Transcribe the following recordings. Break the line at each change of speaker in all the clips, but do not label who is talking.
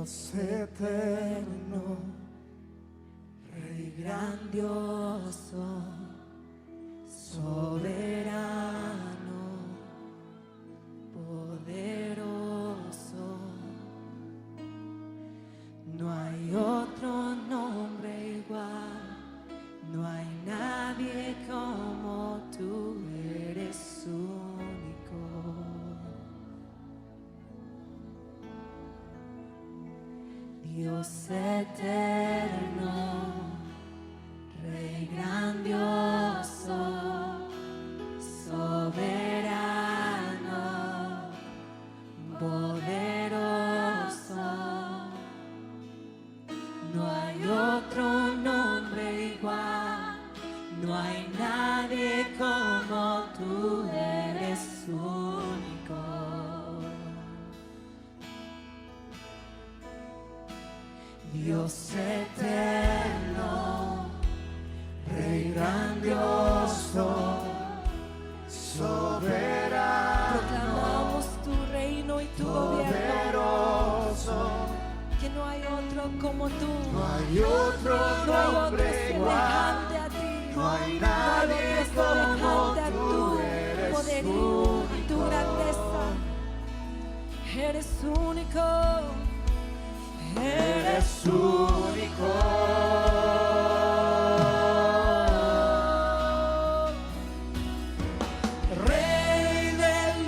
Dios eterno, Rey grandioso, soberano, poderoso. No hay otro nombre igual, no hay nadie como tú, eres único. Dios eterno, Rey grandioso, soberano, poderoso. No hay otro nombre igual, no hay nadie como tú, eres único. Dios eterno, Rey grandioso, soberano,
proclamamos tu reino y tu gobierno,
poderoso.
que no hay otro como tú,
No hay otro
no hay otro
nombre igual,
semejante a ti,
no hay
no hay
nadie
otro
como
semejante a
tú,
tu
eres
poderío y tu
único.
grandeza. Eres único,
Eres único. Rey del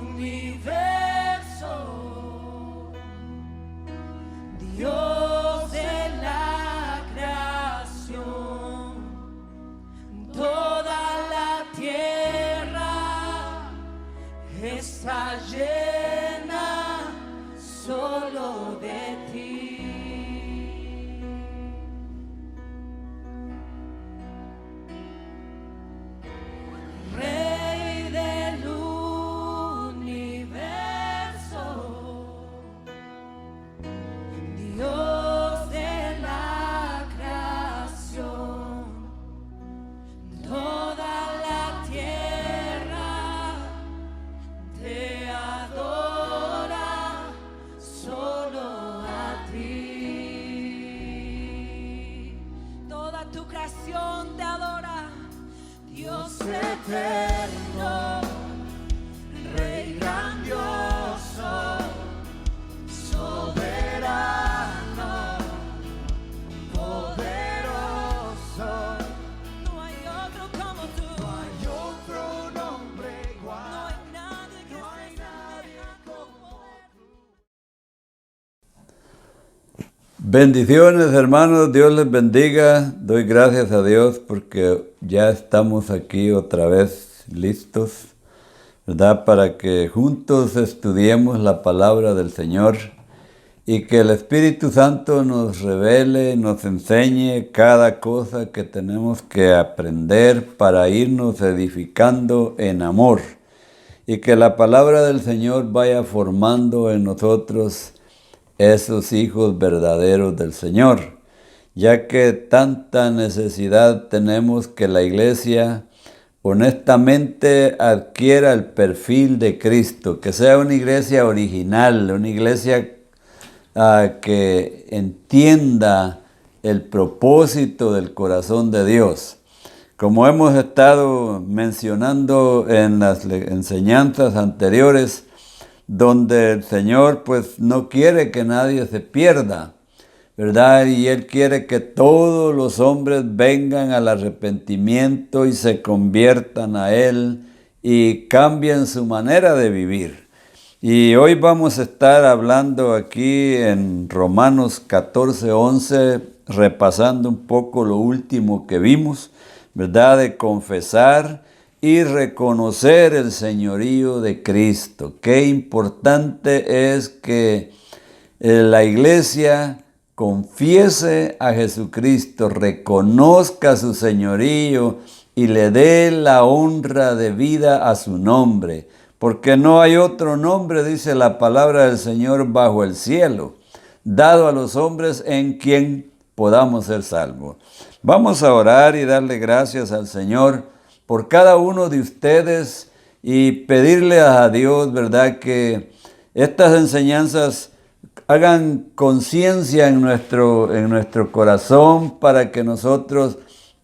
universo, Dios de la creación, toda la tierra está llena solo de ti. Rey del universo, Dios de la creación, toda la tierra te adora, solo a ti.
toda tu creación te adora. Dios
Eterno, Rey grandioso, soberano, poderoso.
no hay otro como tú,
No hay otro nombre
no
igual,
hay nadie que
no hay
se
nadie
asemeje a tu
como
poder.
Bendiciones, hermanos, Dios les bendiga. Doy gracias a Dios porque ya estamos aquí otra vez listos, ¿verdad? Para que juntos estudiemos la palabra del Señor y que el Espíritu Santo nos revele, nos enseñe cada cosa que tenemos que aprender para irnos edificando en amor y que la palabra del Señor vaya formando en nosotros esos hijos verdaderos del Señor, ya que tanta necesidad tenemos que la iglesia honestamente adquiera el perfil de Cristo, que sea una iglesia original, una iglesia que entienda el propósito del corazón de Dios. Como hemos estado mencionando en las enseñanzas anteriores, donde el Señor pues no quiere que nadie se pierda, ¿verdad? Y Él quiere que todos los hombres vengan al arrepentimiento y se conviertan a Él y cambien su manera de vivir. Y hoy vamos a estar hablando aquí en Romanos 14:11, repasando un poco lo último que vimos, ¿verdad? De confesar y reconocer el señorío de Cristo. Qué importante es que la iglesia confiese a Jesucristo, reconozca su señorío y le dé la honra debida a su nombre, porque no hay otro nombre, dice la palabra del Señor, bajo el cielo, dado a los hombres en quien podamos ser salvos. Vamos a orar y darle gracias al Señor por cada uno de ustedes y pedirle a Dios, ¿verdad?, que estas enseñanzas hagan conciencia en nuestro corazón para que nosotros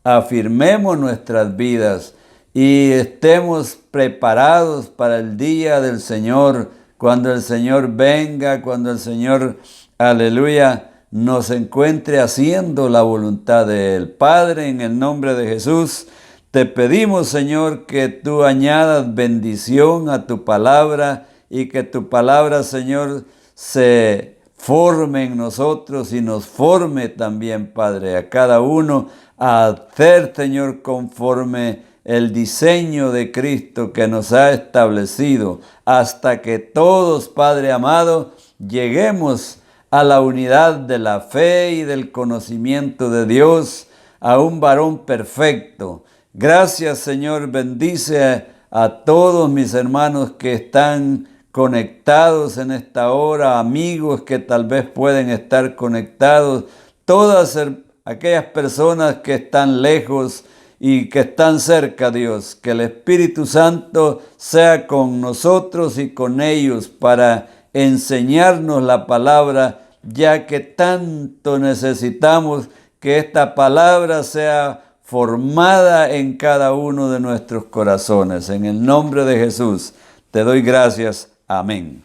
afirmemos nuestras vidas y estemos preparados para el día del Señor, cuando el Señor venga, cuando el Señor, aleluya, nos encuentre haciendo la voluntad de Él. Padre, en el nombre de Jesús, te pedimos, Señor, que tú añadas bendición a tu palabra y que tu palabra, Señor, se forme en nosotros y nos forme también, Padre, a cada uno a hacer, Señor, conforme el diseño de Cristo que nos ha establecido, hasta que todos, Padre amado, lleguemos a la unidad de la fe y del conocimiento de Dios, a un varón perfecto. Gracias, Señor, bendice a todos mis hermanos que están conectados en esta hora, amigos que tal vez pueden estar conectados, todas aquellas personas que están lejos y que están cerca, Dios, que el Espíritu Santo sea con nosotros y con ellos para enseñarnos la palabra, ya que tanto necesitamos que esta palabra sea formada en cada uno de nuestros corazones. En el nombre de Jesús te doy gracias. Amén.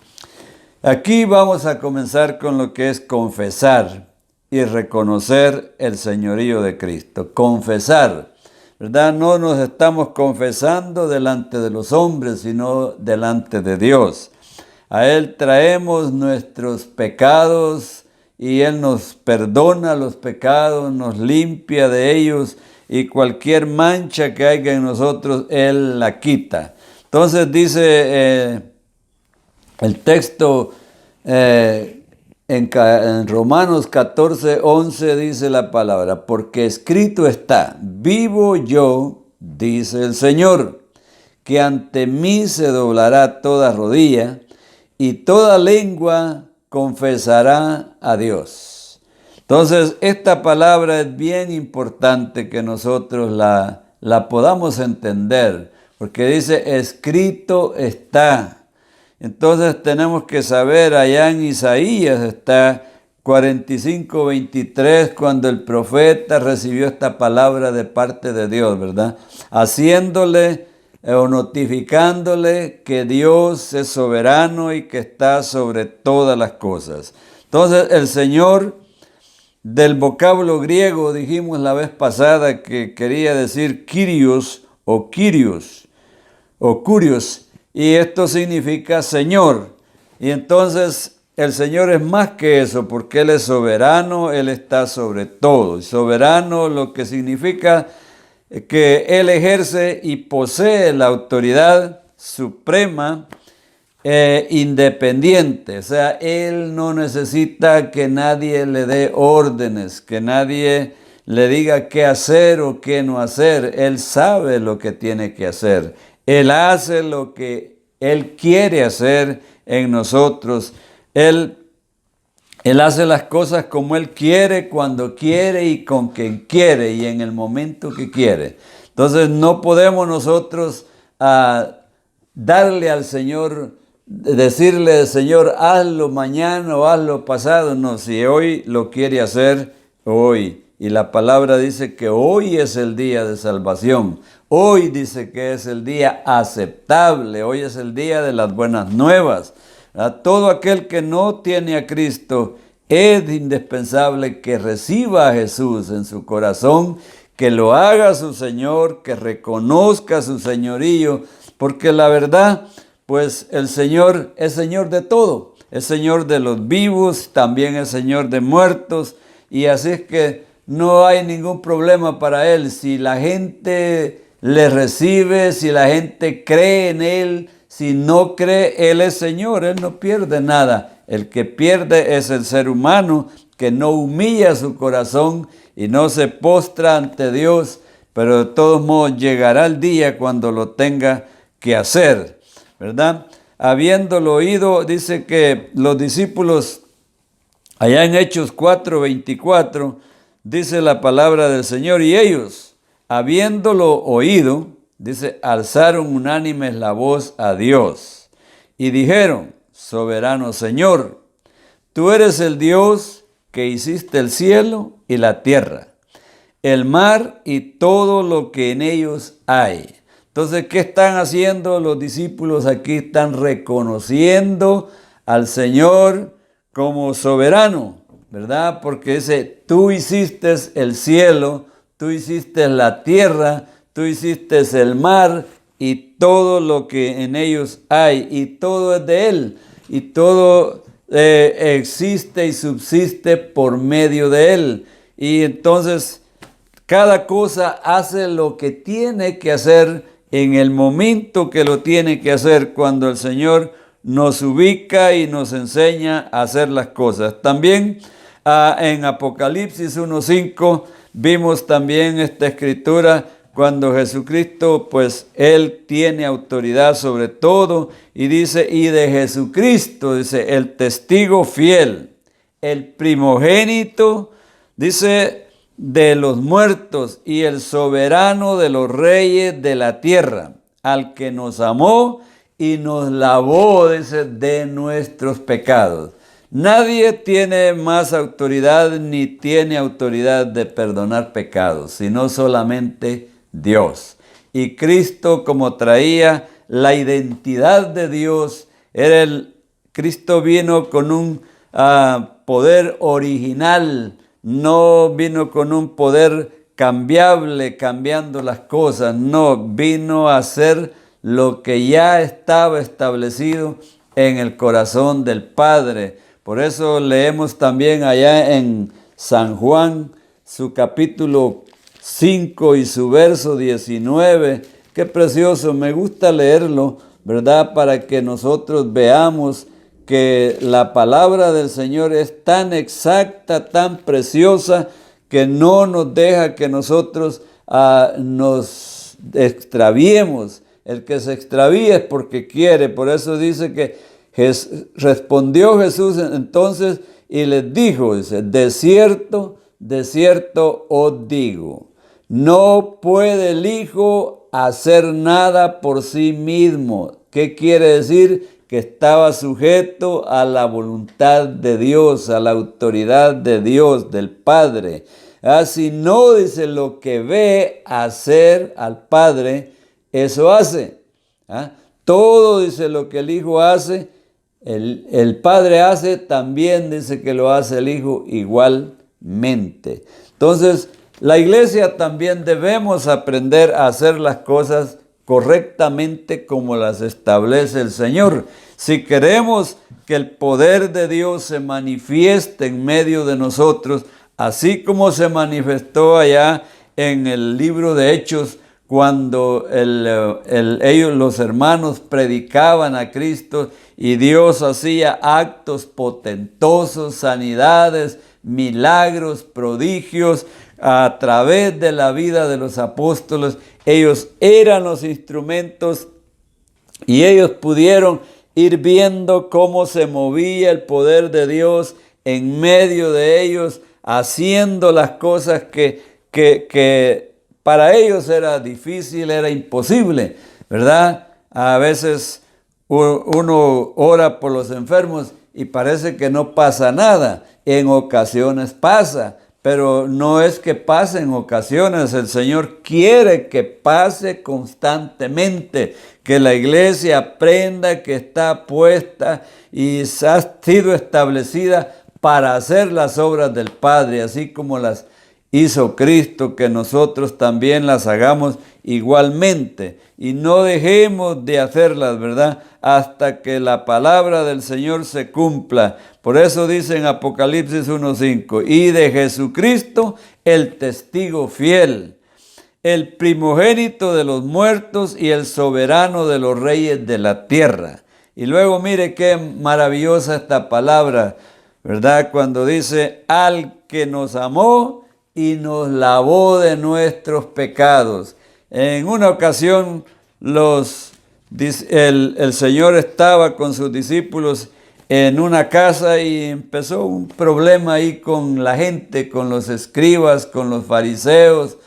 Aquí vamos a comenzar con lo que es confesar y reconocer el señorío de Cristo. Confesar, ¿verdad? No nos estamos confesando delante de los hombres, sino delante de Dios. A Él traemos nuestros pecados y Él nos perdona los pecados, nos limpia de ellos y cualquier mancha que haya en nosotros, Él la quita. Entonces dice el texto en Romanos 14:11 dice la palabra, porque escrito está, vivo yo, dice el Señor, que ante mí se doblará toda rodilla y toda lengua confesará a Dios. Entonces, esta palabra es bien importante que nosotros la podamos entender, porque dice, escrito está. Entonces tenemos que saber, allá en Isaías está 45:23, cuando el profeta recibió esta palabra de parte de Dios, ¿verdad? Haciéndole o notificándole que Dios es soberano y que está sobre todas las cosas. Entonces el Señor, del vocablo griego, dijimos la vez pasada que quería decir Kyrios o Kyrios o Curios, y esto significa Señor. Y entonces el Señor es más que eso, porque Él es soberano, Él está sobre todo. Y soberano lo que significa que Él ejerce y posee la autoridad suprema independiente. O sea, Él no necesita que nadie le dé órdenes, que nadie le diga qué hacer o qué no hacer. Él sabe lo que tiene que hacer. Él hace lo que Él quiere hacer en nosotros. Él hace las cosas como Él quiere, cuando quiere y con quien quiere y en el momento que quiere. Entonces no podemos nosotros darle al Señor, decirle, Señor, hazlo mañana o hazlo pasado. No, si hoy lo quiere hacer, hoy. Y la palabra dice que hoy es el día de salvación. Hoy dice que es el día aceptable. Hoy es el día de las buenas nuevas. A todo aquel que no tiene a Cristo, es indispensable que reciba a Jesús en su corazón, que lo haga su Señor, que reconozca su señorío, porque la verdad, pues el Señor es Señor de todo. Es Señor de los vivos, también es Señor de muertos, y así es que no hay ningún problema para Él. Si la gente le recibe, si la gente cree en Él, si no cree, Él es Señor, Él no pierde nada. El que pierde es el ser humano que no humilla su corazón y no se postra ante Dios, pero de todos modos llegará el día cuando lo tenga que hacer, ¿verdad? Habiéndolo oído, dice que los discípulos, allá en Hechos 4:24, dice la palabra del Señor, y ellos, habiéndolo oído, dice, alzaron unánimes la voz a Dios y dijeron, soberano Señor, tú eres el Dios que hiciste el cielo y la tierra, el mar y todo lo que en ellos hay. Entonces, ¿qué están haciendo los discípulos aquí? Están reconociendo al Señor como soberano, ¿verdad? Porque dice, tú hiciste el cielo, tú hiciste la tierra, tú hiciste el mar y todo lo que en ellos hay, y todo es de Él, y todo existe y subsiste por medio de Él. Y entonces, cada cosa hace lo que tiene que hacer en el momento que lo tiene que hacer, cuando el Señor nos ubica y nos enseña a hacer las cosas. También en Apocalipsis 1:5 vimos también esta escritura, cuando Jesucristo, pues Él tiene autoridad sobre todo, y dice, y de Jesucristo, dice, el testigo fiel, el primogénito, dice, de los muertos y el soberano de los reyes de la tierra, al que nos amó y nos lavó, dice, de nuestros pecados. Nadie tiene más autoridad ni tiene autoridad de perdonar pecados, sino solamente Dios. Y Cristo, como traía la identidad de Dios, Cristo vino con un poder original, no vino con un poder cambiable, cambiando las cosas, no, vino a hacer lo que ya estaba establecido en el corazón del Padre. Por eso leemos también allá en San Juan, su capítulo 5 y su verso 19. Qué precioso, me gusta leerlo, ¿verdad? Para que nosotros veamos que la palabra del Señor es tan exacta, tan preciosa, que no nos deja que nosotros nos extraviemos. El que se extravía es porque quiere. Por eso dice que respondió Jesús entonces y les dijo, dice, de cierto os digo, no puede el Hijo hacer nada por sí mismo. ¿Qué quiere decir? Que estaba sujeto a la voluntad de Dios, a la autoridad de Dios, del Padre. Si no, dice, lo que ve hacer al Padre, eso hace. Todo, dice, lo que el Hijo hace, el Padre hace, también dice que lo hace el Hijo igualmente. Entonces, la iglesia también debemos aprender a hacer las cosas correctamente como las establece el Señor. Si queremos que el poder de Dios se manifieste en medio de nosotros, así como se manifestó allá en el libro de Hechos, cuando ellos, los hermanos, predicaban a Cristo y Dios hacía actos potentosos, sanidades, milagros, prodigios a través de la vida de los apóstoles. Ellos eran los instrumentos y ellos pudieron ir viendo cómo se movía el poder de Dios en medio de ellos, haciendo las cosas que para ellos era difícil, era imposible, ¿verdad? A veces uno ora por los enfermos y parece que no pasa nada. En ocasiones pasa, pero no es que pase en ocasiones. El Señor quiere que pase constantemente, que la iglesia aprenda que está puesta y ha sido establecida para hacer las obras del Padre, así como las hizo Cristo, que nosotros también las hagamos igualmente. Y no dejemos de hacerlas, ¿verdad? Hasta que la palabra del Señor se cumpla. Por eso dice en Apocalipsis 1:5, y de Jesucristo el testigo fiel, el primogénito de los muertos y el soberano de los reyes de la tierra. Y luego mire qué maravillosa esta palabra, ¿verdad? Cuando dice, al que nos amó y nos lavó de nuestros pecados. En una ocasión el Señor estaba con sus discípulos en una casa y empezó un problema ahí con la gente, con los escribas, con los fariseos,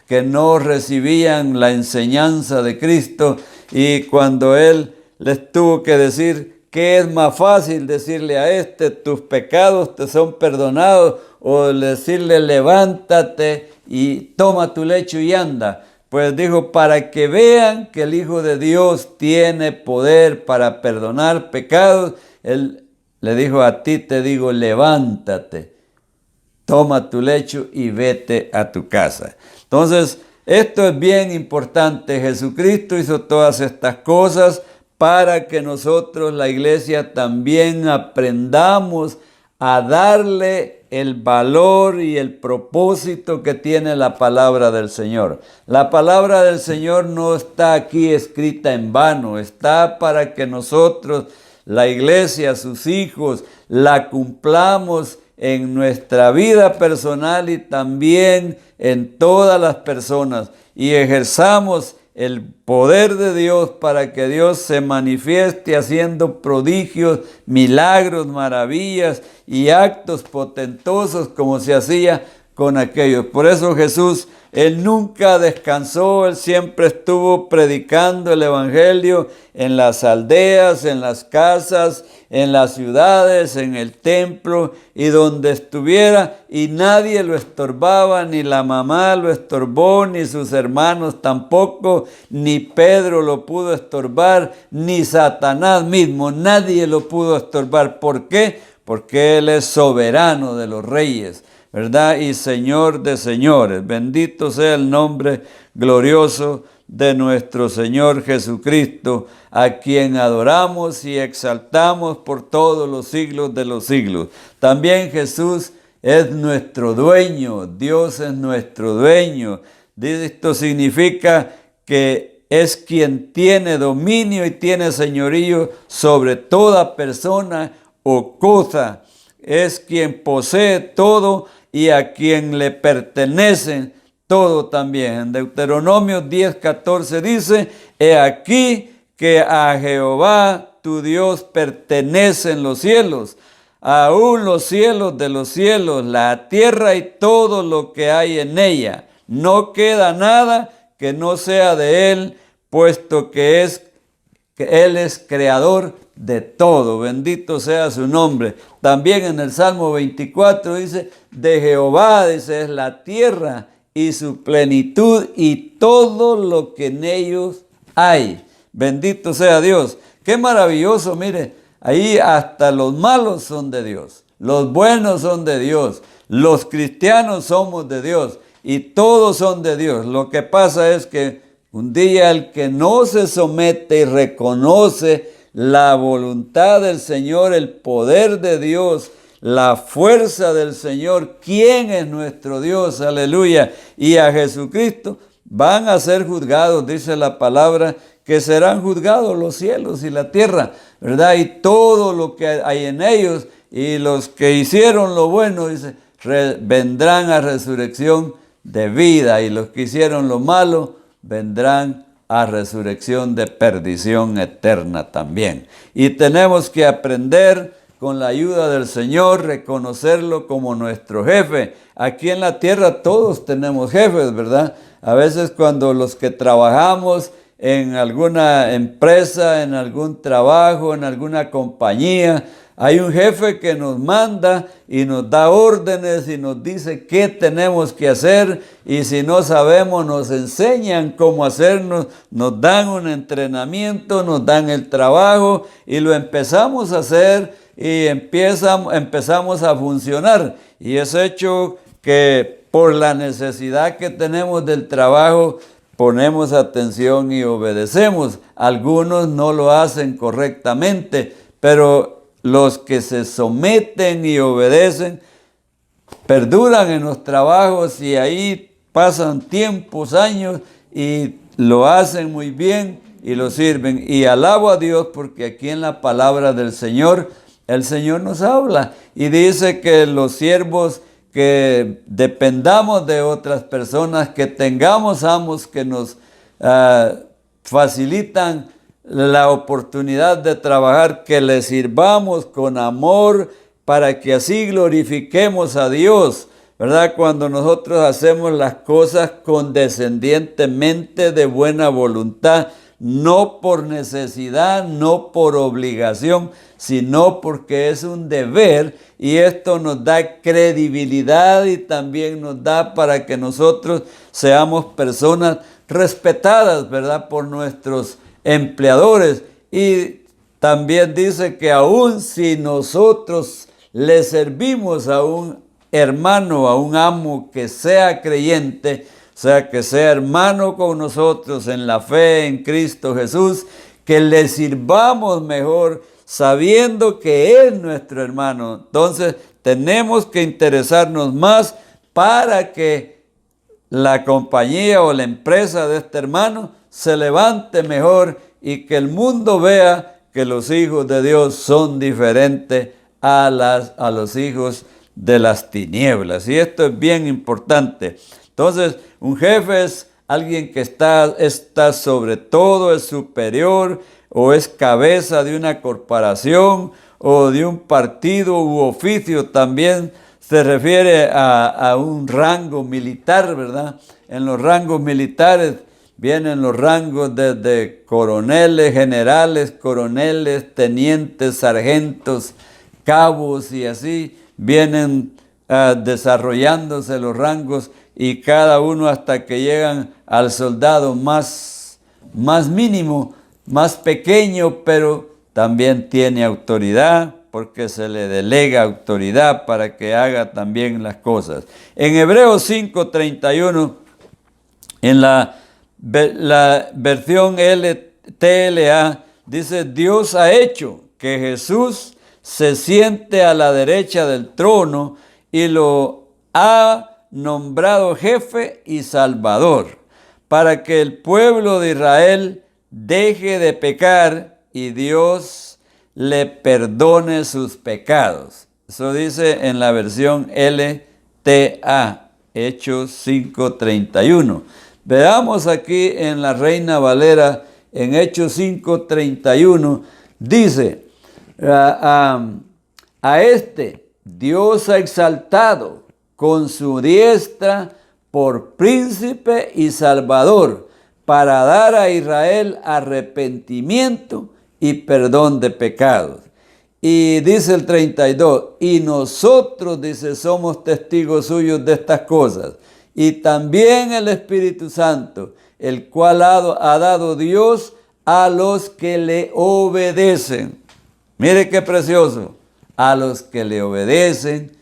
que no recibían la enseñanza de Cristo. Y cuando Él les tuvo que decir ¿qué es más fácil decirle a tus pecados te son perdonados? O decirle, levántate y toma tu lecho y anda. Pues dijo, para que vean que el Hijo de Dios tiene poder para perdonar pecados, Él le dijo, a ti te digo, levántate, toma tu lecho y vete a tu casa. Entonces, esto es bien importante. Jesucristo hizo todas estas cosas para que nosotros, la iglesia, también aprendamos a darle el valor y el propósito que tiene la palabra del Señor. La palabra del Señor no está aquí escrita en vano, está para que nosotros, la iglesia, sus hijos, la cumplamos en nuestra vida personal y también en todas las personas, y ejerzamos el poder de Dios para que Dios se manifieste haciendo prodigios, milagros, maravillas y actos potentosos como se hacía con aquellos. Por eso Jesús, Él nunca descansó, Él siempre estuvo predicando el evangelio en las aldeas, en las casas, en las ciudades, en el templo y donde estuviera, y nadie lo estorbaba, ni la mamá lo estorbó, ni sus hermanos tampoco, ni Pedro lo pudo estorbar, ni Satanás mismo, nadie lo pudo estorbar. ¿Por qué? Porque Él es soberano de los reyes, ¿verdad? Y Señor de señores. Bendito sea el nombre glorioso de nuestro Señor Jesucristo, a quien adoramos y exaltamos por todos los siglos de los siglos. También Jesús es nuestro dueño, Dios es nuestro dueño. Esto significa que es quien tiene dominio y tiene señorío sobre toda persona o cosa. Es quien posee todo y a quien le pertenecen todo también. En Deuteronomio 10:14 dice, he aquí que a Jehová tu Dios pertenecen los cielos, aún los cielos de los cielos, la tierra y todo lo que hay en ella. No queda nada que no sea de Él, puesto que Él es creador de todo. Bendito sea su nombre. También en el Salmo 24 dice, de Jehová, dice, es la tierra y su plenitud y todo lo que en ellos hay. Bendito sea Dios. Qué maravilloso, mire, ahí hasta los malos son de Dios, los buenos son de Dios, los cristianos somos de Dios y todos son de Dios. Lo que pasa es que un día el que no se somete y reconoce la voluntad del Señor, el poder de Dios, la fuerza del Señor, quién es nuestro Dios, aleluya, y a Jesucristo, van a ser juzgados, dice la palabra, que serán juzgados los cielos y la tierra, ¿verdad? Y todo lo que hay en ellos, y los que hicieron lo bueno, dice, vendrán a resurrección de vida, y los que hicieron lo malo, vendrán a resurrección de perdición eterna también. Y tenemos que aprender con la ayuda del Señor, reconocerlo como nuestro jefe. Aquí en la tierra todos tenemos jefes, ¿verdad? A veces cuando los que trabajamos en alguna empresa, en algún trabajo, en alguna compañía, hay un jefe que nos manda y nos da órdenes y nos dice qué tenemos que hacer, y si no sabemos nos enseñan cómo hacernos, nos dan un entrenamiento, nos dan el trabajo y lo empezamos a hacer y empezamos a funcionar. Y es hecho que por la necesidad que tenemos del trabajo ponemos atención y obedecemos. Algunos no lo hacen correctamente, pero los que se someten y obedecen perduran en los trabajos y ahí pasan tiempos, años y lo hacen muy bien y lo sirven. Y alabo a Dios porque aquí en la palabra del Señor, el Señor nos habla y dice que los siervos que dependamos de otras personas, que tengamos amos que nos facilitan la oportunidad de trabajar, que le sirvamos con amor para que así glorifiquemos a Dios, ¿verdad? Cuando nosotros hacemos las cosas condescendientemente, de buena voluntad, no por necesidad, no por obligación, sino porque es un deber, y esto nos da credibilidad y también nos da para que nosotros seamos personas respetadas, ¿verdad?, por nuestros empleadores. Y también dice que aun si nosotros le servimos a un hermano, a un amo que sea creyente, o sea, que sea hermano con nosotros en la fe en Cristo Jesús, que le sirvamos mejor sabiendo que es nuestro hermano. Entonces tenemos que interesarnos más para que la compañía o la empresa de este hermano se levante mejor y que el mundo vea que los hijos de Dios son diferentes a los hijos de las tinieblas. Y esto es bien importante. Entonces, un jefe es alguien que está sobre todo, es superior o es cabeza de una corporación o de un partido u oficio. También se refiere a un rango militar, ¿verdad? En los rangos militares vienen los rangos desde coroneles, generales, coroneles, tenientes, sargentos, cabos, y así vienen desarrollándose los rangos, y cada uno hasta que llegan al soldado más mínimo, más pequeño, pero también tiene autoridad, porque se le delega autoridad para que haga también las cosas. En Hebreos 5:31, en la versión TLA, dice: Dios ha hecho que Jesús se siente a la derecha del trono y lo ha nombrado jefe y salvador, para que el pueblo de Israel deje de pecar y Dios le perdone sus pecados. Eso dice en la versión LTA, Hechos 5:31. Veamos aquí en la Reina Valera, en Hechos 5:31, dice: a este Dios ha exaltado con su diestra por príncipe y salvador, para dar a Israel arrepentimiento y perdón de pecados. Y dice el 32, y nosotros, dice, somos testigos suyos de estas cosas, y también el Espíritu Santo, el cual ha dado Dios a los que le obedecen. Mire qué precioso, a los que le obedecen.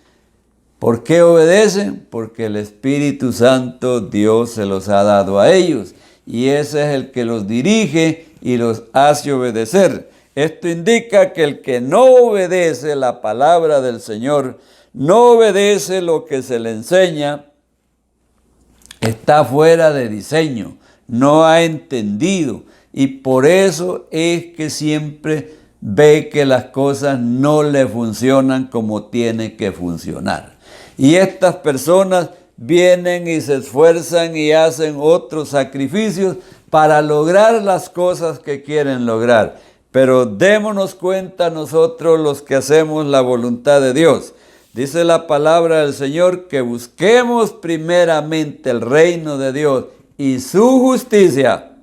¿Por qué obedecen? Porque el Espíritu Santo Dios se los ha dado a ellos, y ese es el que los dirige y los hace obedecer. Esto indica que el que no obedece la palabra del Señor, no obedece lo que se le enseña, está fuera de diseño, no ha entendido, y por eso es que siempre ve que las cosas no le funcionan como tienen que funcionar. Y estas personas vienen y se esfuerzan y hacen otros sacrificios para lograr las cosas que quieren lograr. Pero démonos cuenta nosotros, los que hacemos la voluntad de Dios. Dice la palabra del Señor que busquemos primeramente el reino de Dios y su justicia.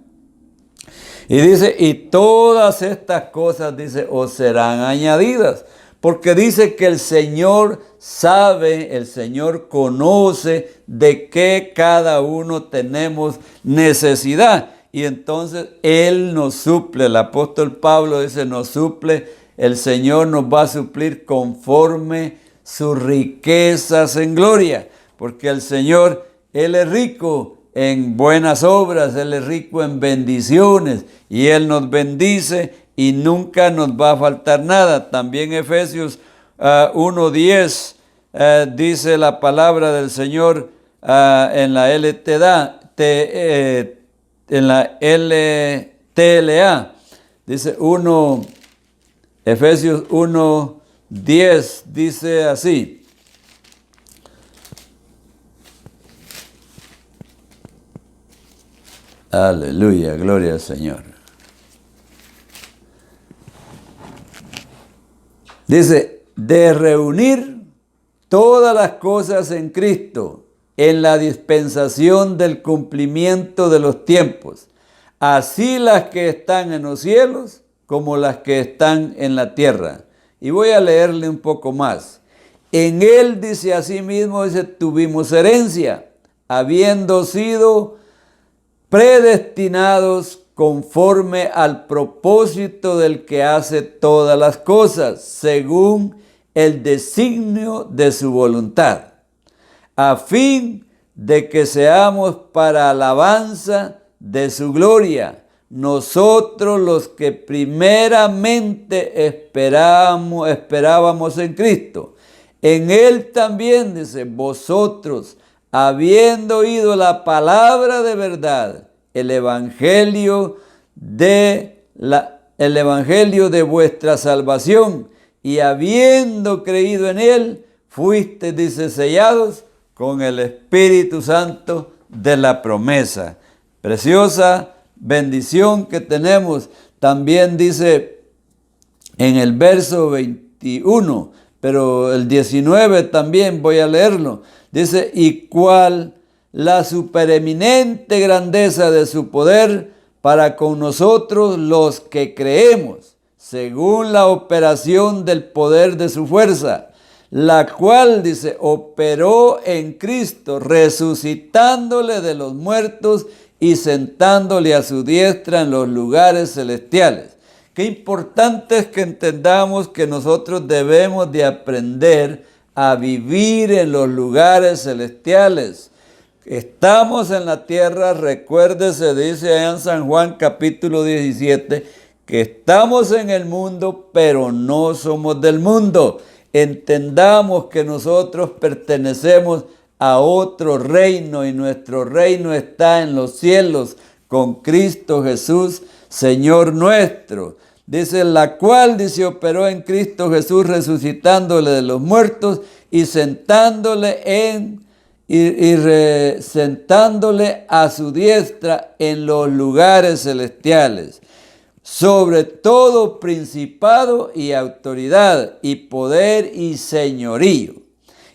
Y dice, y todas estas cosas, dice, os serán añadidas. Porque dice que el Señor sabe, el Señor conoce de qué cada uno tenemos necesidad. Y entonces Él nos suple. El apóstol Pablo dice, nos suple. El Señor nos va a suplir conforme sus riquezas en gloria. Porque el Señor, Él es rico en buenas obras, Él es rico en bendiciones. Y Él nos bendice y nunca nos va a faltar nada. También Efesios 1:10 dice la palabra del Señor en la LTLA, dice Efesios 1:10, dice así: aleluya, gloria al Señor. Dice, de reunir todas las cosas en Cristo, en la dispensación del cumplimiento de los tiempos, así las que están en los cielos como las que están en la tierra. Y voy a leerle un poco más. En él, dice así mismo, dice, tuvimos herencia, habiendo sido predestinados conforme al propósito del que hace todas las cosas, según el designio de su voluntad, a fin de que seamos para alabanza de su gloria, nosotros los que primeramente esperábamos en Cristo. En él también, dice, vosotros, habiendo oído la palabra de verdad, el evangelio de vuestra salvación, y habiendo creído en él, fuiste, dice, sellados con el Espíritu Santo de la promesa. Preciosa bendición que tenemos. También dice en el verso 21, pero el 19 también voy a leerlo. Dice, y cuál la supereminente grandeza de su poder para con nosotros los que creemos, según la operación del poder de su fuerza, la cual, dice, operó en Cristo, resucitándole de los muertos y sentándole a su diestra en los lugares celestiales. Qué importante es que entendamos que nosotros debemos de aprender a vivir en los lugares celestiales. Estamos en la tierra, recuérdese, dice allá en San Juan capítulo 17, que estamos en el mundo, pero no somos del mundo. Entendamos que nosotros pertenecemos a otro reino y nuestro reino está en los cielos con Cristo Jesús, Señor nuestro. Dice, la cual, dice, operó en Cristo Jesús, resucitándole de los muertos y sentándole sentándole a su diestra en los lugares celestiales, sobre todo principado y autoridad y poder y señorío,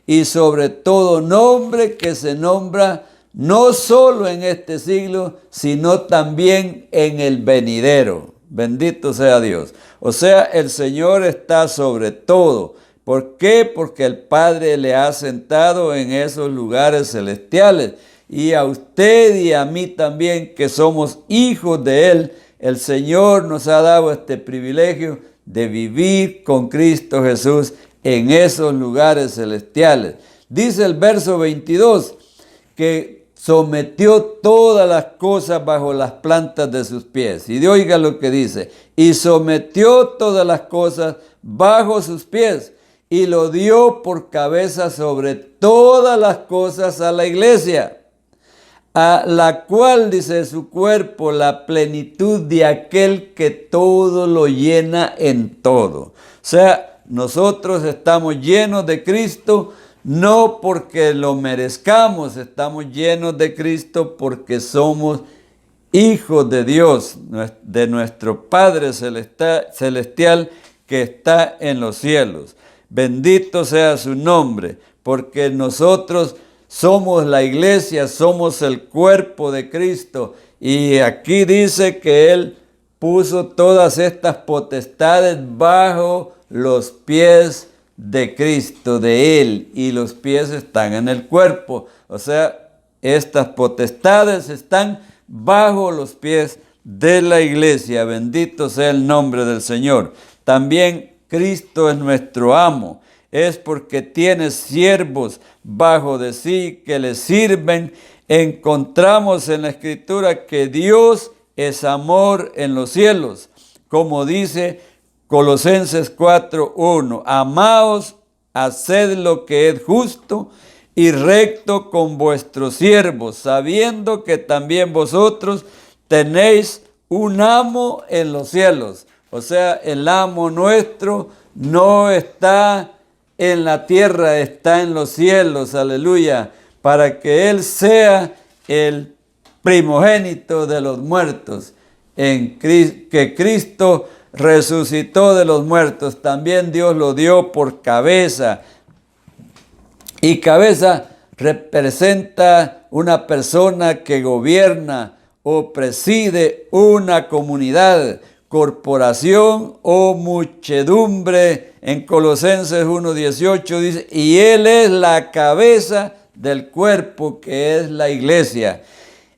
y sobre todo nombre que se nombra no solo en este siglo, sino también en el venidero. Bendito sea Dios. O sea, el Señor está sobre todo. ¿Por qué? Porque el Padre le ha sentado en esos lugares celestiales. Y a usted y a mí también, que somos hijos de Él, el Señor nos ha dado este privilegio de vivir con Cristo Jesús en esos lugares celestiales. Dice el verso 22 que sometió todas las cosas bajo las plantas de sus pies. Y oiga lo que dice, y sometió todas las cosas bajo sus pies y lo dio por cabeza sobre todas las cosas a la iglesia, a la cual, dice, su cuerpo, la plenitud de aquel que todo lo llena en todo. O sea, nosotros estamos llenos de Cristo, no porque lo merezcamos, estamos llenos de Cristo porque somos hijos de Dios, de nuestro Padre celestial que está en los cielos. Bendito sea su nombre, porque nosotros somos la iglesia, somos el cuerpo de Cristo. Y aquí dice que Él puso todas estas potestades bajo los pies de Cristo, de Él, y los pies están en el cuerpo. O sea, estas potestades están bajo los pies de la iglesia. Bendito sea el nombre del Señor. También Cristo es nuestro amo. Es porque tiene siervos bajo de sí que le sirven. Encontramos en la Escritura que Dios es amor en los cielos, como dice Colosenses 4:1, amaos, haced lo que es justo y recto con vuestros siervos, sabiendo que también vosotros tenéis un amo en los cielos. O sea, el amo nuestro no está en la tierra, está en los cielos, aleluya, para que Él sea el primogénito de los muertos, que Cristo resucitó de los muertos. También Dios lo dio por cabeza. Y cabeza representa una persona que gobierna o preside una comunidad, corporación o muchedumbre. En Colosenses 1:18 dice, y Él es la cabeza del cuerpo, que es la iglesia,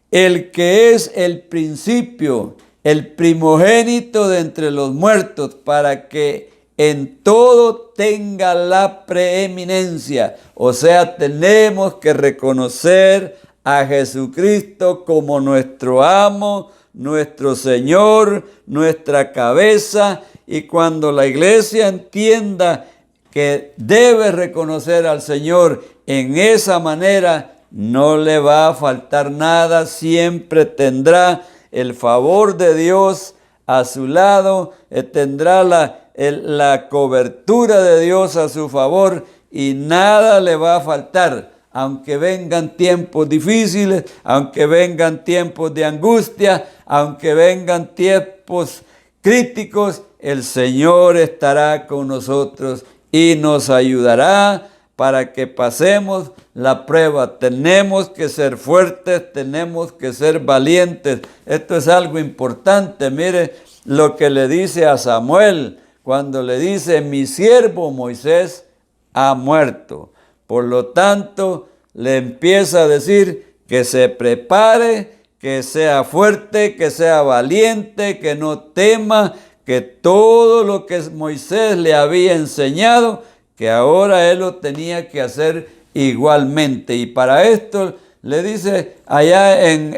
el que es el principio, el primogénito de entre los muertos, para que en todo tenga la preeminencia. O sea, tenemos que reconocer a Jesucristo como nuestro amo, nuestro Señor, nuestra cabeza. Y cuando la iglesia entienda que debe reconocer al Señor en esa manera, no le va a faltar nada, siempre tendrá el favor de Dios a su lado, tendrá la cobertura de Dios a su favor y nada le va a faltar. Aunque vengan tiempos difíciles, aunque vengan tiempos de angustia, aunque vengan tiempos críticos, el Señor estará con nosotros y nos ayudará para que pasemos la prueba. Tenemos que ser fuertes, tenemos que ser valientes. Esto es algo importante. Mire lo que le dice a Samuel cuando le dice, mi siervo Moisés ha muerto. Por lo tanto, le empieza a decir que se prepare, que sea fuerte, que sea valiente, que no tema, que todo lo que Moisés le había enseñado, que ahora él lo tenía que hacer igualmente. Y para esto le dice allá en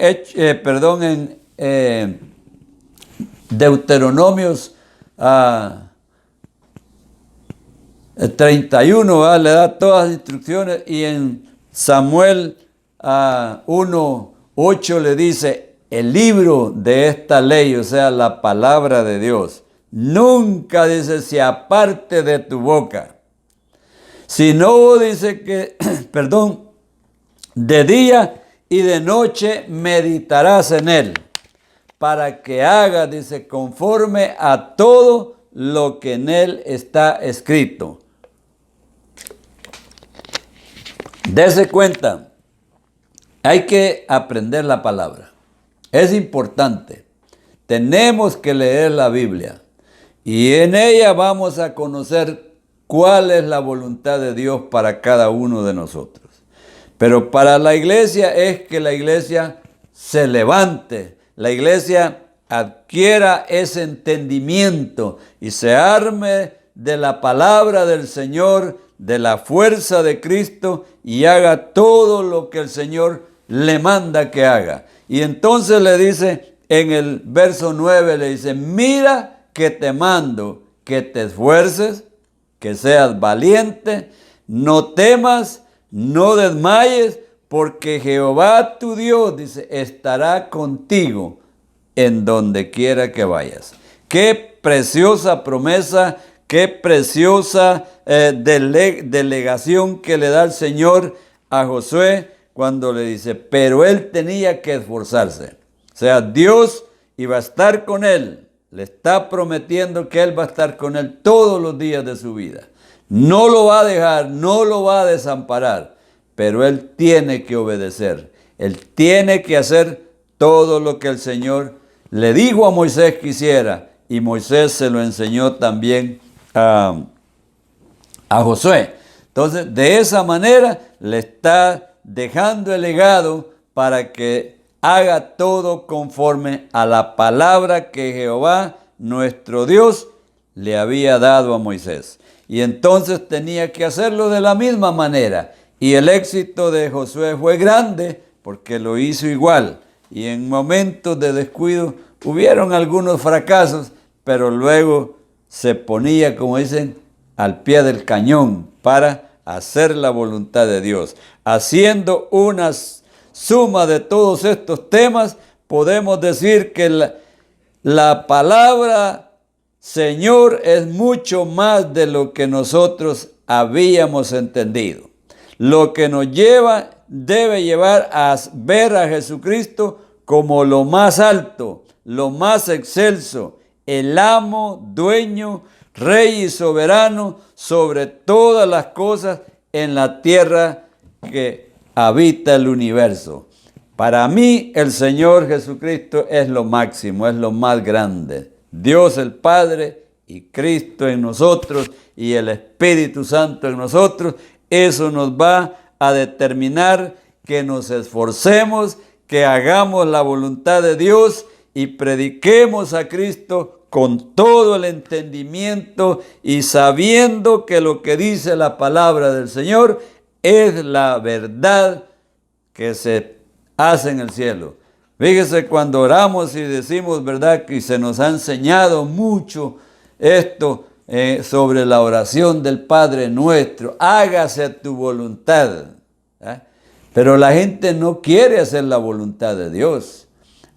Deuteronomios 31, le da todas las instrucciones, y en Samuel 1:8 le dice, el libro de esta ley, o sea, la palabra de Dios, nunca, dice, se aparte de tu boca, sino, dice que, de día y de noche meditarás en él, para que hagas, dice, conforme a todo lo que en él está escrito. Dese cuenta, hay que aprender la palabra. Es importante. Tenemos que leer la Biblia y en ella vamos a conocer cuál es la voluntad de Dios para cada uno de nosotros. Pero para la iglesia es que la iglesia se levante, la iglesia adquiera ese entendimiento y se arme de la palabra del Señor, de la fuerza de Cristo, y haga todo lo que el Señor le manda que haga. Y entonces le dice en el verso 9, le dice, mira que te mando que te esfuerces, que seas valiente, no temas, no desmayes, porque Jehová tu Dios, dice, estará contigo en donde quiera que vayas. Qué preciosa promesa, qué preciosa delegación que le da el Señor a Josué cuando le dice, pero él tenía que esforzarse. O sea, Dios iba a estar con él. Le está prometiendo que él va a estar con él todos los días de su vida. No lo va a dejar, no lo va a desamparar, pero él tiene que obedecer. Él tiene que hacer todo lo que el Señor le dijo a Moisés que hiciera, y Moisés se lo enseñó también a Josué. Entonces, de esa manera le está dejando el legado para que haga todo conforme a la palabra que Jehová, nuestro Dios, le había dado a Moisés. Y entonces tenía que hacerlo de la misma manera. Y el éxito de Josué fue grande porque lo hizo igual. Y en momentos de descuido hubieron algunos fracasos, pero luego se ponía, como dicen, al pie del cañón para hacer la voluntad de Dios. Haciendo una suma de todos estos temas, podemos decir que la palabra Señor es mucho más de lo que nosotros habíamos entendido. Lo que nos debe llevar a ver a Jesucristo como lo más alto, lo más excelso, el amo, dueño, rey y soberano sobre todas las cosas en la tierra que habita el universo. Para mí el Señor Jesucristo es lo máximo, es lo más grande. Dios el Padre y Cristo en nosotros y el Espíritu Santo en nosotros, eso nos va a determinar que nos esforcemos, que hagamos la voluntad de Dios y prediquemos a Cristo con todo el entendimiento y sabiendo que lo que dice la palabra del Señor es la verdad que se hace en el cielo. Fíjese, cuando oramos y decimos, ¿verdad?, que se nos ha enseñado mucho esto sobre la oración del Padre Nuestro, hágase tu voluntad. Pero la gente no quiere hacer la voluntad de Dios.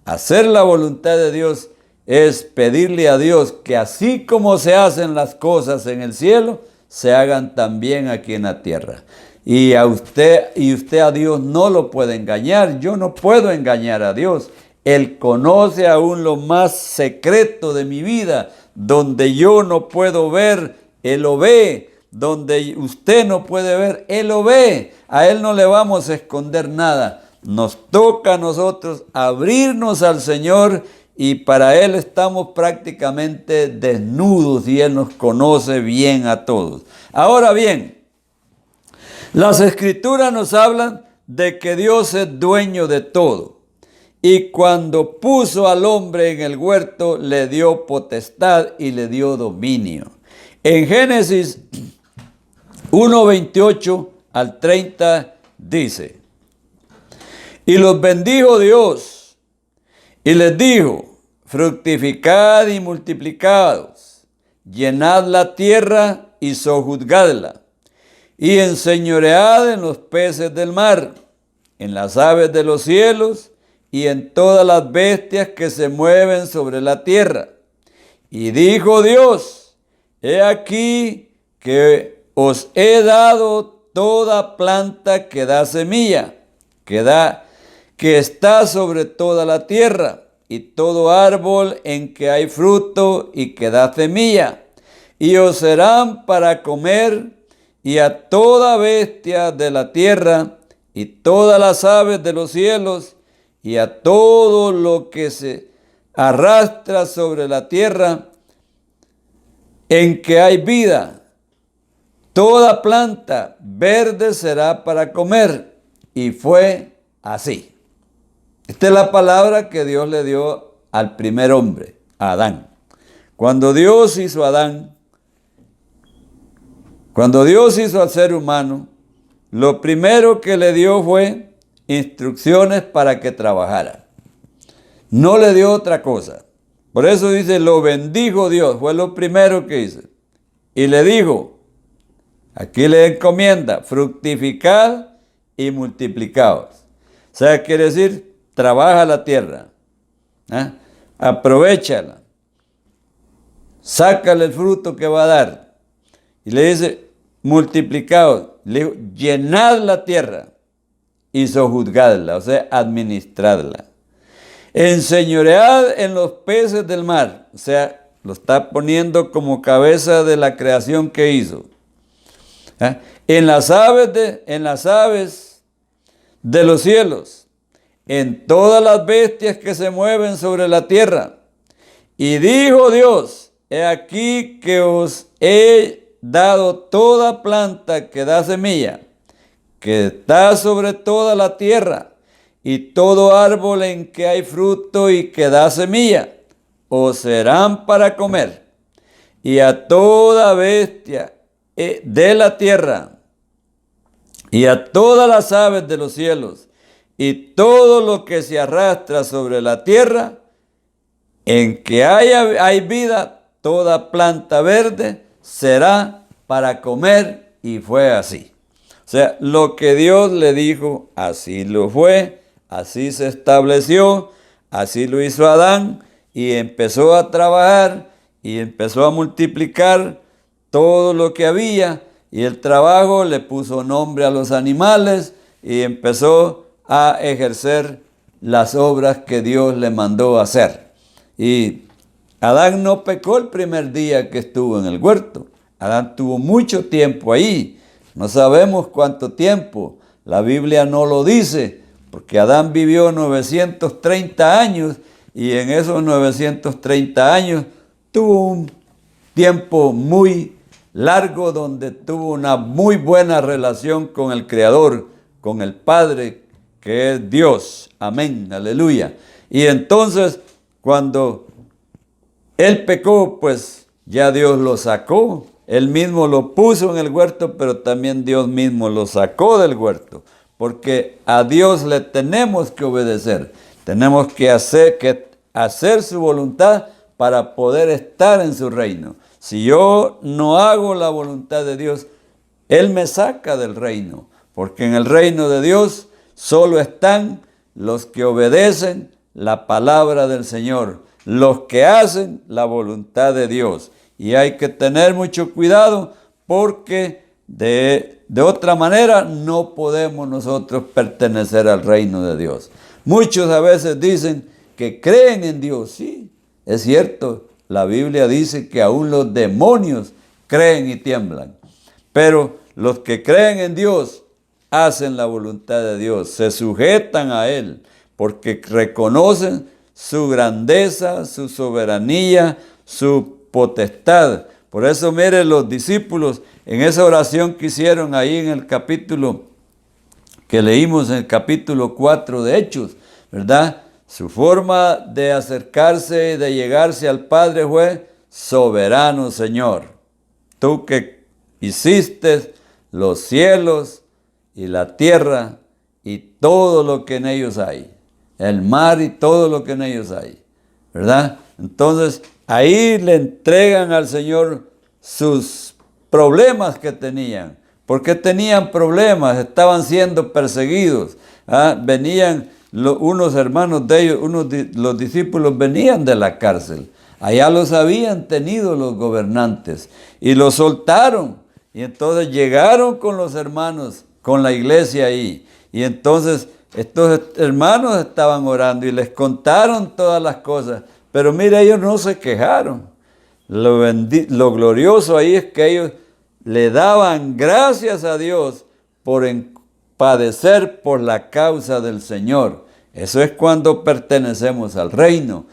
Hacer la voluntad de Dios es pedirle a Dios que así como se hacen las cosas en el cielo, se hagan también aquí en la tierra. Y usted a Dios no lo puede engañar. Yo no puedo engañar a Dios. Él conoce aún lo más secreto de mi vida, donde yo no puedo ver, Él lo ve. Donde usted no puede ver, Él lo ve. A Él no le vamos a esconder nada. Nos toca a nosotros abrirnos al Señor y para Él estamos prácticamente desnudos y Él nos conoce bien a todos. Ahora bien, las Escrituras nos hablan de que Dios es dueño de todo. Y cuando puso al hombre en el huerto, le dio potestad y le dio dominio. En Génesis 1:28 al 30 dice: y los bendijo Dios, y les dijo: fructificad y multiplicaos, llenad la tierra y sojuzgadla, y enseñoread en los peces del mar, en las aves de los cielos, y en todas las bestias que se mueven sobre la tierra. Y dijo Dios: he aquí que os he dado toda planta que da semilla, que está sobre toda la tierra, y todo árbol en que hay fruto y que da semilla, y os serán para comer, y a toda bestia de la tierra, y todas las aves de los cielos, y a todo lo que se arrastra sobre la tierra, en que hay vida. Toda planta verde será para comer. Y fue así. Esta es la palabra que Dios le dio al primer hombre, a Adán. Cuando Dios hizo a Adán, cuando Dios hizo al ser humano, lo primero que le dio fue instrucciones para que trabajara. No le dio otra cosa. Por eso dice, lo bendijo Dios, fue lo primero que hizo. Y le dijo, aquí le encomienda, fructificad y multiplicaos. O sea, quiere decir, trabaja la tierra, aprovéchala, sácale el fruto que va a dar. Y le dice, multiplicaos, le dijo, llenad la tierra y sojuzgadla, o sea, administradla. Enseñoread en los peces del mar, o sea, lo está poniendo como cabeza de la creación que hizo. En las aves de los cielos, en todas las bestias que se mueven sobre la tierra. Y dijo Dios, he aquí que os he dado toda planta que da semilla, que está sobre toda la tierra, y todo árbol en que hay fruto y que da semilla, os serán para comer. Y a toda bestia de la tierra, y a todas las aves de los cielos, y todo lo que se arrastra sobre la tierra, en que hay vida, toda planta verde será para comer. Y fue así. O sea, lo que Dios le dijo, así lo fue, así se estableció, así lo hizo Adán, y empezó a trabajar, y empezó a multiplicar todo lo que había, y el trabajo le puso nombre a los animales, y empezó a ejercer las obras que Dios le mandó hacer. Y Adán no pecó el primer día que estuvo en el huerto. Adán tuvo mucho tiempo ahí. No sabemos cuánto tiempo. La Biblia no lo dice, porque Adán vivió 930 años y en esos 930 años tuvo un tiempo muy largo donde tuvo una muy buena relación con el Creador, con el Padre, que es Dios. Amén, aleluya. Y entonces, cuando él pecó, pues ya Dios lo sacó. Él mismo lo puso en el huerto, pero también Dios mismo lo sacó del huerto. Porque a Dios le tenemos que obedecer. Tenemos que hacer su voluntad para poder estar en su reino. Si yo no hago la voluntad de Dios, Él me saca del reino. Porque en el reino de Dios solo están los que obedecen la palabra del Señor, los que hacen la voluntad de Dios. Y hay que tener mucho cuidado porque de otra manera no podemos nosotros pertenecer al reino de Dios. Muchos a veces dicen que creen en Dios. Sí, es cierto, la Biblia dice que aún los demonios creen y tiemblan. Pero los que creen en Dios hacen la voluntad de Dios, se sujetan a Él, porque reconocen su grandeza, su soberanía, su potestad. Por eso, mire, los discípulos en esa oración que hicieron ahí en el capítulo que leímos, en el capítulo 4 de Hechos, ¿verdad? Su forma de acercarse y de llegarse al Padre fue: soberano Señor, tú que hiciste los cielos y la tierra y todo lo que en ellos hay, el mar y todo lo que en ellos hay, ¿verdad? Entonces, ahí le entregan al Señor sus problemas que tenían. Porque tenían problemas, estaban siendo perseguidos. Venían unos hermanos de ellos, los discípulos venían de la cárcel. Allá los habían tenido los gobernantes y los soltaron. Y entonces llegaron con los hermanos, con la iglesia ahí. Y entonces estos hermanos estaban orando y les contaron todas las cosas. Pero mira, ellos no se quejaron. Lo glorioso ahí es que ellos le daban gracias a Dios por padecer por la causa del Señor. Eso es cuando pertenecemos al reino.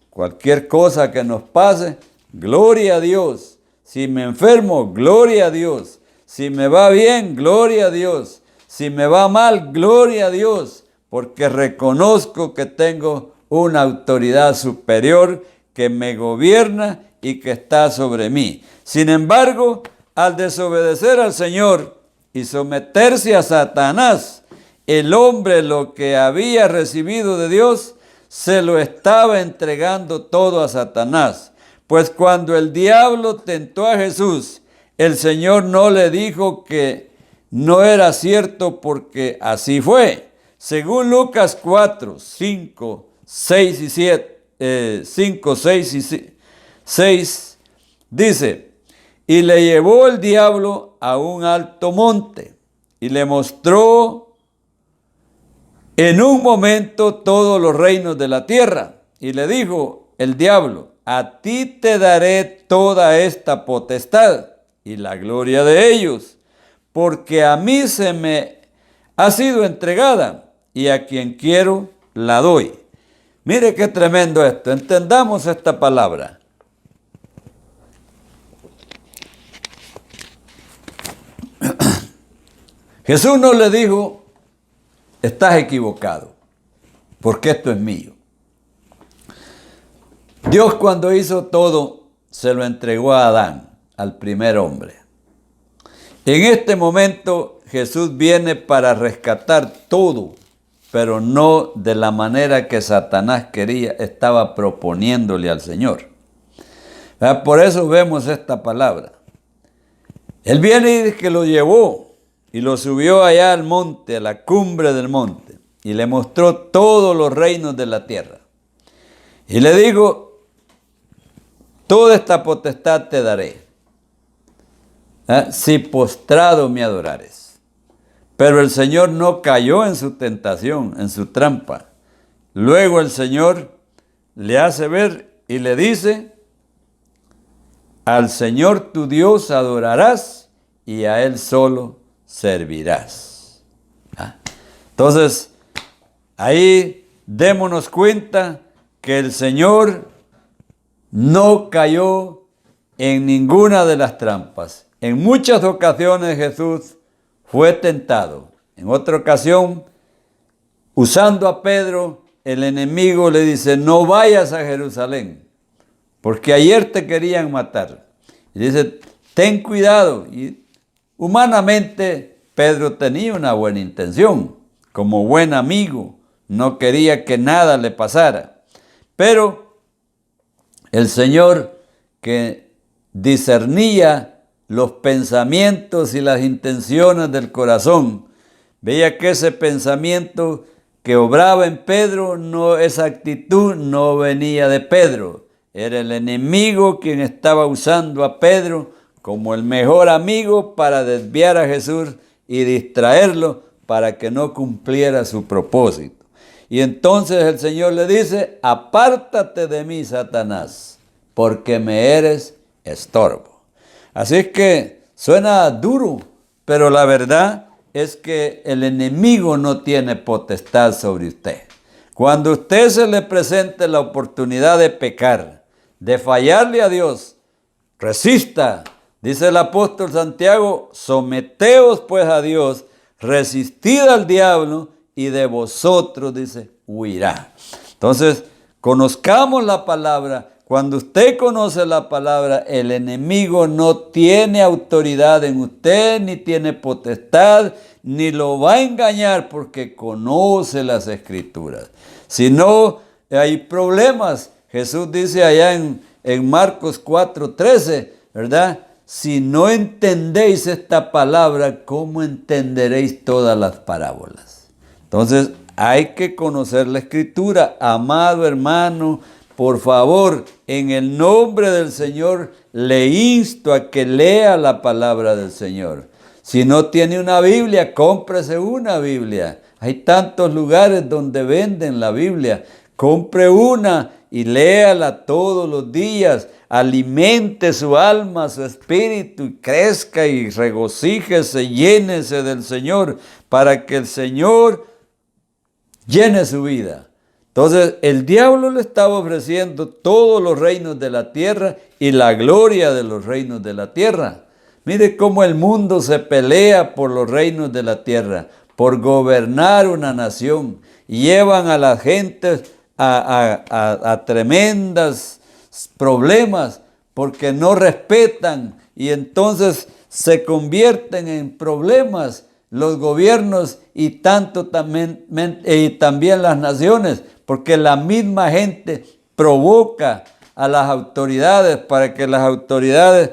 Cualquier cosa que nos pase, gloria a Dios. Si me enfermo, gloria a Dios. Si me va bien, gloria a Dios. Si me va mal, gloria a Dios. Porque reconozco que tengo una autoridad superior que me gobierna y que está sobre mí. Sin embargo, al desobedecer al Señor y someterse a Satanás, el hombre lo que había recibido de Dios se lo estaba entregando todo a Satanás. Pues cuando el diablo tentó a Jesús, el Señor no le dijo que no era cierto, porque así fue. Según Lucas 4, 5, 6 y 7, 5, 6 y 6, dice: y le llevó el diablo a un alto monte y le mostró en un momento todos los reinos de la tierra. Y le dijo el diablo: a ti te daré toda esta potestad y la gloria de ellos, porque a mí se me ha sido entregada y a quien quiero la doy. Mire qué tremendo esto. Entendamos esta palabra. Jesús no le dijo: estás equivocado, porque esto es mío. Dios, cuando hizo todo, se lo entregó a Adán, al primer hombre. En este momento Jesús viene para rescatar todo, pero no de la manera que Satanás estaba proponiéndole al Señor. Por eso vemos esta palabra. Él viene y dice que lo llevó y lo subió allá al monte, a la cumbre del monte, y le mostró todos los reinos de la tierra. Y le dijo: toda esta potestad te daré, si postrado me adorares. Pero el Señor no cayó en su tentación, en su trampa. Luego el Señor le hace ver y le dice: al Señor tu Dios adorarás y a Él solo servirás. Entonces, ahí démonos cuenta que el Señor no cayó en ninguna de las trampas. En muchas ocasiones Jesús fue tentado. En otra ocasión, usando a Pedro, el enemigo le dice, no vayas a Jerusalén, porque ayer te querían matar. Y dice, ten cuidado. Y humanamente Pedro tenía una buena intención, como buen amigo, no quería que nada le pasara. Pero el Señor, que discernía los pensamientos y las intenciones del corazón, veía que ese pensamiento que obraba en Pedro, esa actitud no venía de Pedro. Era el enemigo quien estaba usando a Pedro como el mejor amigo para desviar a Jesús y distraerlo para que no cumpliera su propósito. Y entonces el Señor le dice, apártate de mí, Satanás, porque me eres estorbo. Así es que suena duro, pero la verdad es que el enemigo no tiene potestad sobre usted. Cuando a usted se le presente la oportunidad de pecar, de fallarle a Dios, resista. Dice el apóstol Santiago, someteos pues a Dios, resistid al diablo y de vosotros, dice, huirá. Entonces, conozcamos la palabra. Cuando usted conoce la palabra, el enemigo no tiene autoridad en usted, ni tiene potestad, ni lo va a engañar porque conoce las Escrituras. Si no, hay problemas. Jesús dice allá en Marcos 4:13, ¿verdad? Si no entendéis esta palabra, ¿cómo entenderéis todas las parábolas? Entonces, hay que conocer la Escritura. Amado hermano, por favor, en el nombre del Señor, le insto a que lea la palabra del Señor. Si no tiene una Biblia, cómprese una Biblia. Hay tantos lugares donde venden la Biblia. Compre una y léala todos los días. Alimente su alma, su espíritu, y crezca y regocíjese, llénese del Señor, para que el Señor llene su vida. Entonces, el diablo le estaba ofreciendo todos los reinos de la tierra y la gloria de los reinos de la tierra. Mire cómo el mundo se pelea por los reinos de la tierra, por gobernar una nación. Y llevan a la gente a tremendas problemas porque no respetan, y entonces se convierten en problemas los gobiernos y también las naciones, porque la misma gente provoca a las autoridades para que las autoridades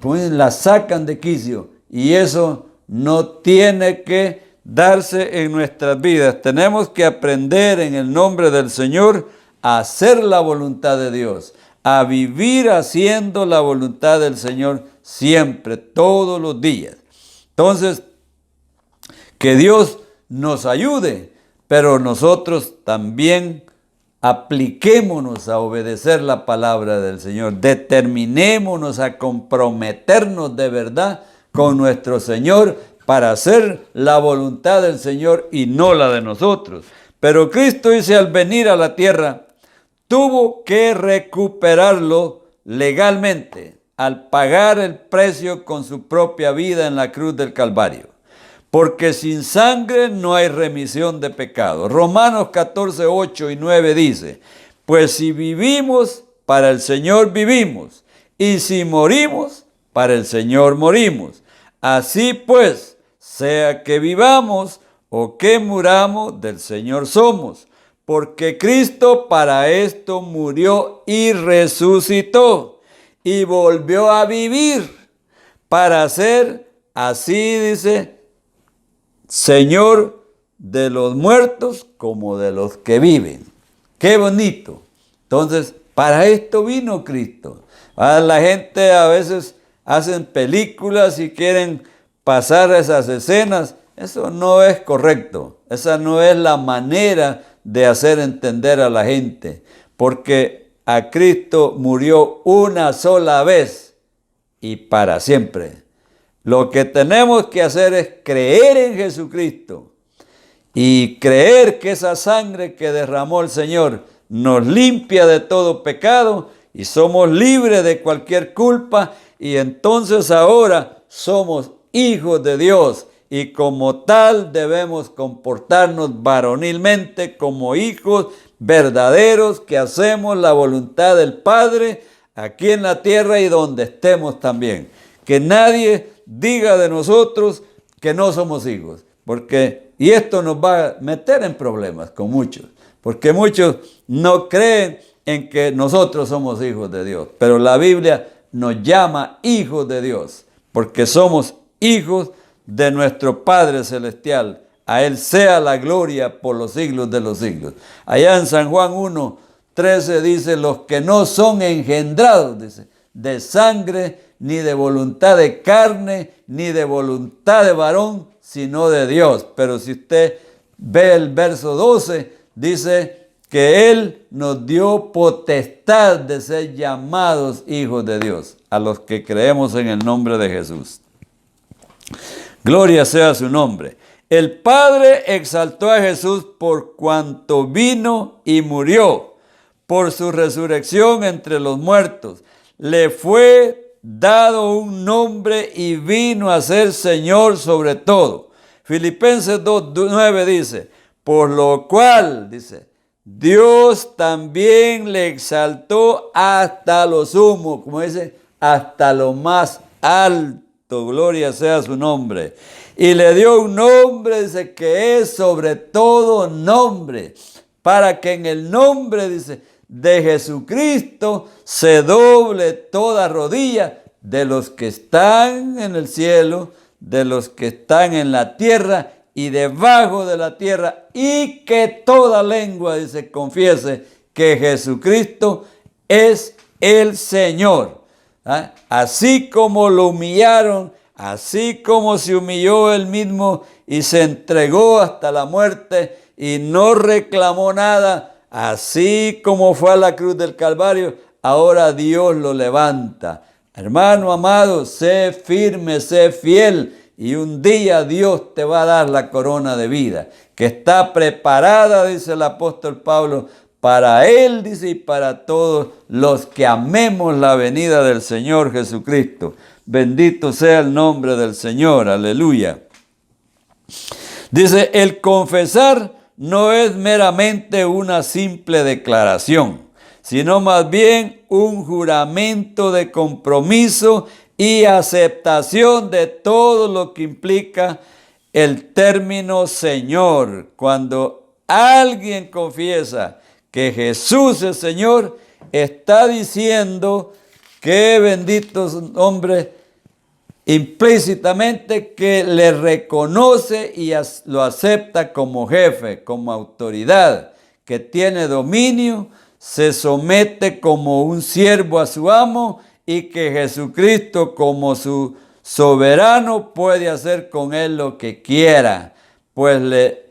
pues las sacan de quicio, y eso no tiene que darse en nuestras vidas. Tenemos que aprender en el nombre del Señor a hacer la voluntad de Dios, a vivir haciendo la voluntad del Señor siempre, todos los días. Entonces, que Dios nos ayude, pero nosotros también apliquémonos a obedecer la palabra del Señor. Determinémonos a comprometernos de verdad con nuestro Señor para hacer la voluntad del Señor y no la de nosotros. Pero Cristo dice, al venir a la tierra, tuvo que recuperarlo legalmente al pagar el precio con su propia vida en la cruz del Calvario. Porque sin sangre no hay remisión de pecado. Romanos 14, 8 y 9 dice, pues si vivimos, para el Señor vivimos, y si morimos, para el Señor morimos. Así pues, sea que vivamos o que muramos, del Señor somos. Porque Cristo para esto murió y resucitó y volvió a vivir para ser, así dice, Señor de los muertos como de los que viven. ¡Qué bonito! Entonces, para esto vino Cristo. La gente a veces hacen películas y quieren pasar esas escenas. Eso no es correcto. Esa no es la manera de hacer entender a la gente, porque a Cristo murió una sola vez y para siempre. Lo que tenemos que hacer es creer en Jesucristo y creer que esa sangre que derramó el Señor nos limpia de todo pecado y somos libres de cualquier culpa, y entonces ahora somos hijos de Dios y como tal debemos comportarnos varonilmente como hijos verdaderos que hacemos la voluntad del Padre aquí en la tierra y donde estemos también. Que nadie diga de nosotros que no somos hijos, y esto nos va a meter en problemas con muchos, porque muchos no creen en que nosotros somos hijos de Dios, pero la Biblia nos llama hijos de Dios, porque somos hijos de nuestro Padre Celestial. A Él sea la gloria por los siglos de los siglos. Allá en San Juan 1:13 dice, los que no son engendrados, dice, de sangre, ni de voluntad de carne, ni de voluntad de varón, sino de Dios. Pero si usted ve el verso 12, dice que Él nos dio potestad de ser llamados hijos de Dios, a los que creemos en el nombre de Jesús. Gloria sea su nombre. El Padre exaltó a Jesús por cuanto vino y murió, por su resurrección entre los muertos. Le fue dado un nombre y vino a ser Señor sobre todo. Filipenses 2:9 dice, por lo cual, dice, Dios también le exaltó hasta lo sumo, como dice, hasta lo más alto. Gloria sea su nombre. Y le dio un nombre, dice, que es sobre todo nombre, para que en el nombre, dice, de Jesucristo se doble toda rodilla de los que están en el cielo, de los que están en la tierra y debajo de la tierra, y que toda lengua, dice, confiese que Jesucristo es el Señor. ¿Ah? Así como lo humillaron, así como se humilló él mismo y se entregó hasta la muerte y no reclamó nada, así como fue a la cruz del Calvario, ahora Dios lo levanta. Hermano amado, sé firme, sé fiel, y un día Dios te va a dar la corona de vida, que está preparada, dice el apóstol Pablo, para Él, dice, y para todos los que amemos la venida del Señor Jesucristo. Bendito sea el nombre del Señor, aleluya. Dice, el confesar no es meramente una simple declaración, sino más bien un juramento de compromiso y aceptación de todo lo que implica el término Señor. Cuando alguien confiesa que Jesús es Señor, está diciendo que, bendito hombre, implícitamente que le reconoce y lo acepta como jefe, como autoridad, que tiene dominio, se somete como un siervo a su amo y que Jesucristo como su soberano puede hacer con él lo que quiera, pues le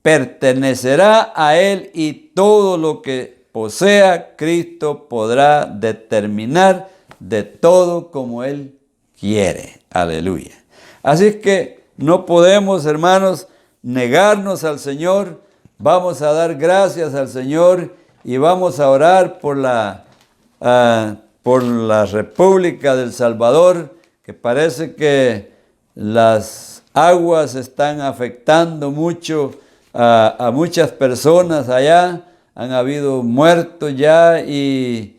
pertenecerá a él y todo lo que posea, Cristo podrá determinar de todo como él quiere. Aleluya. Así es que no podemos, hermanos, negarnos al Señor. Vamos a dar gracias al Señor y vamos a orar por la República del Salvador, que parece que las aguas están afectando mucho a muchas personas allá. Han habido muertos ya y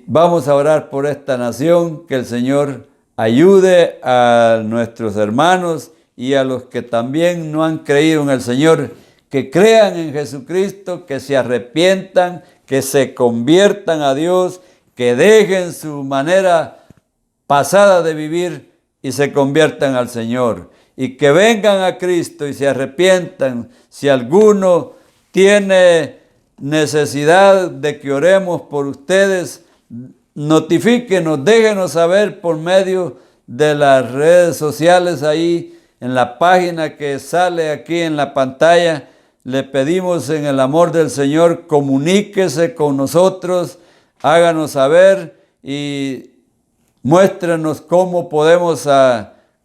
vamos a orar por esta nación, que el Señor ayude a nuestros hermanos y a los que también no han creído en el Señor, que crean en Jesucristo, que se arrepientan, que se conviertan a Dios, que dejen su manera pasada de vivir y se conviertan al Señor, y que vengan a Cristo y se arrepientan. Si alguno tiene necesidad de que oremos por ustedes, notifíquenos, déjenos saber por medio de las redes sociales, ahí en la página que sale aquí en la pantalla. Le pedimos en el amor del Señor, comuníquese con nosotros, háganos saber y muéstrenos cómo podemos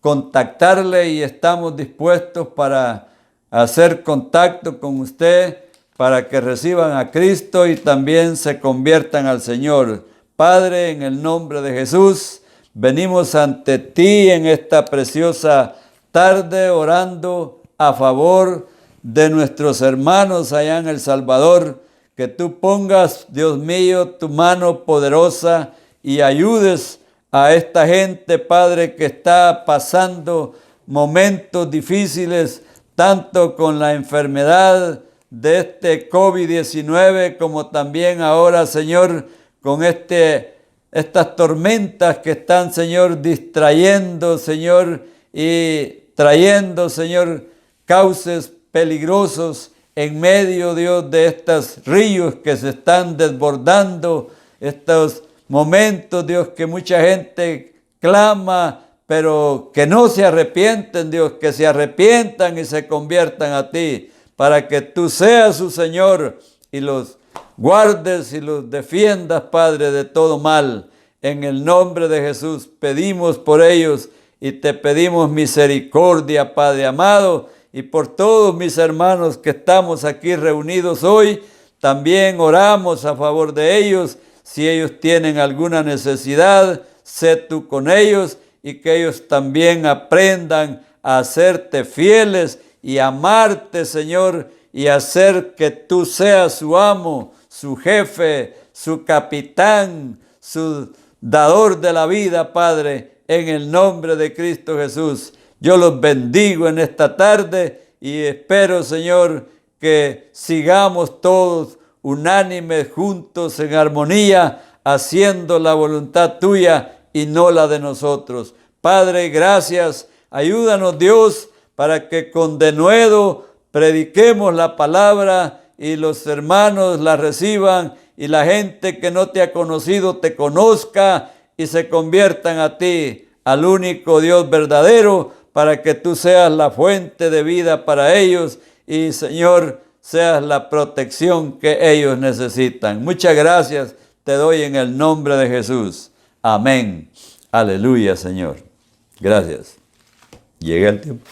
contactarle, y estamos dispuestos para hacer contacto con usted para que reciban a Cristo y también se conviertan al Señor. Padre, en el nombre de Jesús, venimos ante ti en esta preciosa tarde orando a favor de nuestros hermanos allá en El Salvador. Que tú pongas, Dios mío, tu mano poderosa y ayudes a esta gente, Padre, que está pasando momentos difíciles, tanto con la enfermedad de este COVID-19, como también ahora, Señor, con estas tormentas que están, Señor, distrayendo, Señor, y trayendo, Señor, cauces peligrosos en medio, Dios, de estos ríos que se están desbordando, estos momentos, Dios, que mucha gente clama, pero que no se arrepienten, Dios, que se arrepientan y se conviertan a ti, para que tú seas su Señor y los guardes y los defiendas, Padre, de todo mal. En el nombre de Jesús pedimos por ellos y te pedimos misericordia, Padre amado, y por todos mis hermanos que estamos aquí reunidos hoy. También oramos a favor de ellos. Si ellos tienen alguna necesidad, sé tú con ellos y que ellos también aprendan a hacerte fieles y amarte, Señor, y hacer que tú seas su amo, su jefe, su capitán, su dador de la vida, Padre, en el nombre de Cristo Jesús. Yo los bendigo en esta tarde y espero, Señor, que sigamos todos unánimes, juntos, en armonía, haciendo la voluntad tuya y no la de nosotros. Padre, gracias. Ayúdanos, Dios, para que con denuedo prediquemos la palabra y los hermanos la reciban y la gente que no te ha conocido te conozca y se conviertan a ti, al único Dios verdadero, para que tú seas la fuente de vida para ellos y, Señor, seas la protección que ellos necesitan. Muchas gracias te doy en el nombre de Jesús. Amén. Aleluya, Señor. Gracias. Llega el tiempo.